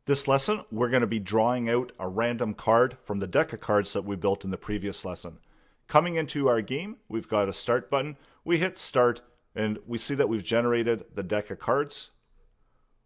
This lesson, we're going to be drawing out a random card from the deck of cards that we built in the previous lesson. Coming into our game, we've got a start button. We hit start and we see that we've generated the deck of cards.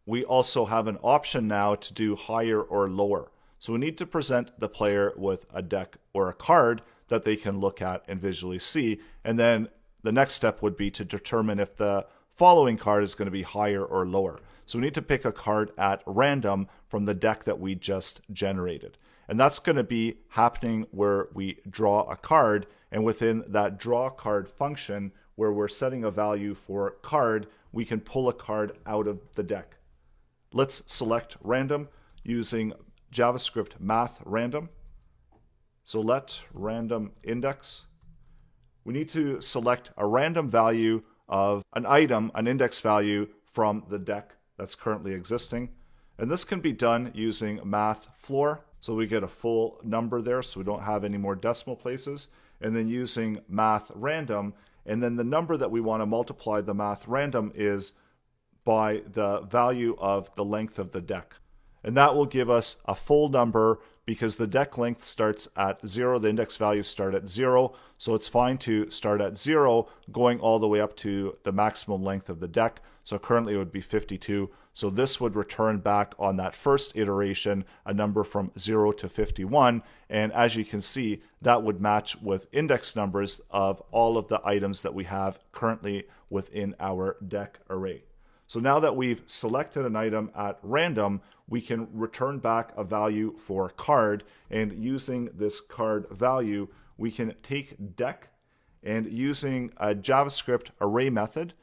We also have an option now to do higher or lower. So we need to present the player with a deck or a card that they can look at and visually see. And then the next step would be to determine if the following card is going to be higher or lower. So we need to pick a card at random from the deck that we just generated. And that's going to be happening where we draw a card, and within that draw card function where we're setting a value for card, we can pull a card out of the deck. Let's select random using JavaScript math random. So let random index. We need to select a random value of an item, an index value from the deck that's currently existing. And this can be done using math floor. So we get a full number there so we don't have any more decimal places. And then using math random, and then the number that we want to multiply the math random is by the value of the length of the deck. And that will give us a full number because the deck length starts at 0, the index values start at 0, so it's fine to start at 0 going all the way up to the maximum length of the deck. So currently it would be 52. So this would return back on that first iteration a number from 0 to 51. And as you can see, that would match with index numbers of all of the items that we have currently within our deck array. So now that we've selected an item at random, we can return back a value for card. And using this card value, we can take deck, and using a JavaScript array method,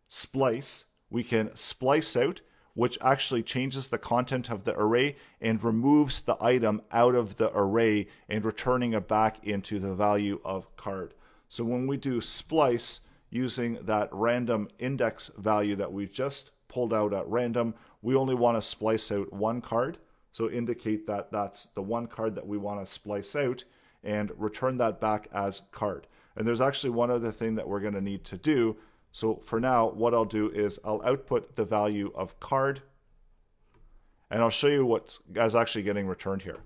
splice, we can splice out, which actually changes the content of the array and removes the item out of the array and returning it back into the value of card. So when we do splice using that random index value that we just pulled out at random, we only want to splice out one card. So indicate that that's the one card that we want to splice out and return that back as card. And there's actually one other thing that we're going to need to do. So for now, what I'll do is I'll output the value of card, and I'll show you what is actually getting returned here.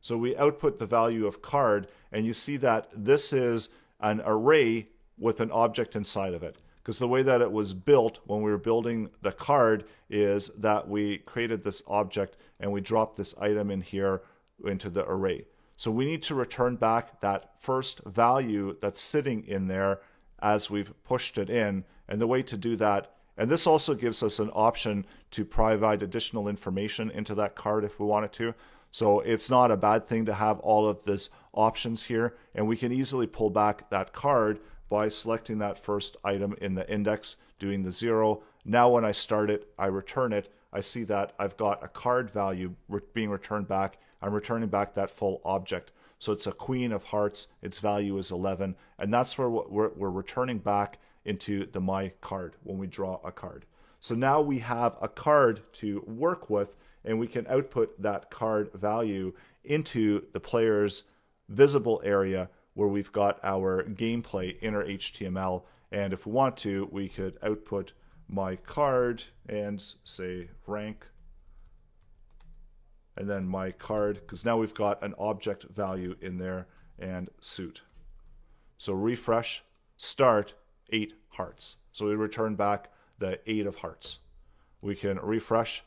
So we output the value of card, and you see that this is an array with an object inside of it. Because the way that it was built when we were building the card is that we created this object and we dropped this item in here into the array. So we need to return back that first value that's sitting in there as we've pushed it in. And the way to do that, and this also gives us an option to provide additional information into that card if we wanted to. So it's not a bad thing to have all of these options here, and we can easily pull back that card by selecting that first item in the index, doing the 0. Now when I start it, I return it, I see that I've got a card value being returned back. I'm returning back that full object. So it's a queen of hearts, its value is 11, and that's where we're returning back into the my card when we draw a card. So now we have a card to work with, and we can output that card value into the player's visible area where we've got our gameplay inner HTML. And if we want to, we could output my card and say rank, and then my card, because now we've got an object value in there, and suit. So refresh, start, 8 hearts. So we return back the 8 of hearts. We can refresh,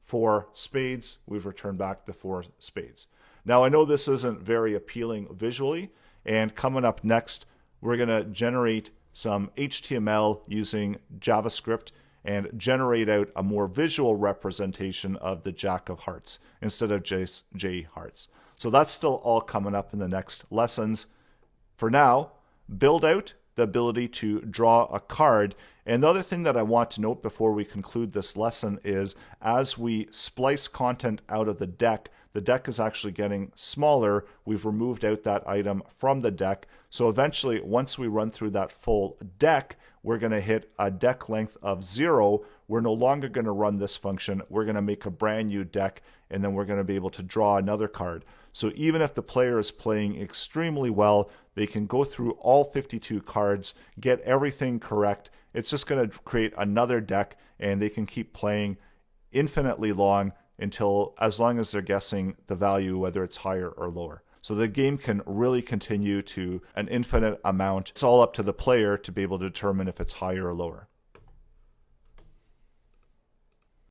4 spades, we've returned back the 4 spades. Now I know this isn't very appealing visually, and coming up next, we're going to generate some HTML using JavaScript and generate out a more visual representation of the Jack of Hearts instead of just J Hearts. So that's still all coming up in the next lessons. For now, build out the ability to draw a card. And the other thing that I want to note before we conclude this lesson is as we splice content out of the deck is actually getting smaller. We've removed out that item from the deck. So eventually, once we run through that full deck, we're going to hit a deck length of 0. We're no longer going to run this function. We're going to make a brand new deck, and then we're going to be able to draw another card. So even if the player is playing extremely well, they can go through all 52 cards, get everything correct. It's just going to create another deck, and they can keep playing infinitely long until as long as they're guessing the value, whether it's higher or lower. So the game can really continue to an infinite amount. It's all up to the player to be able to determine if it's higher or lower.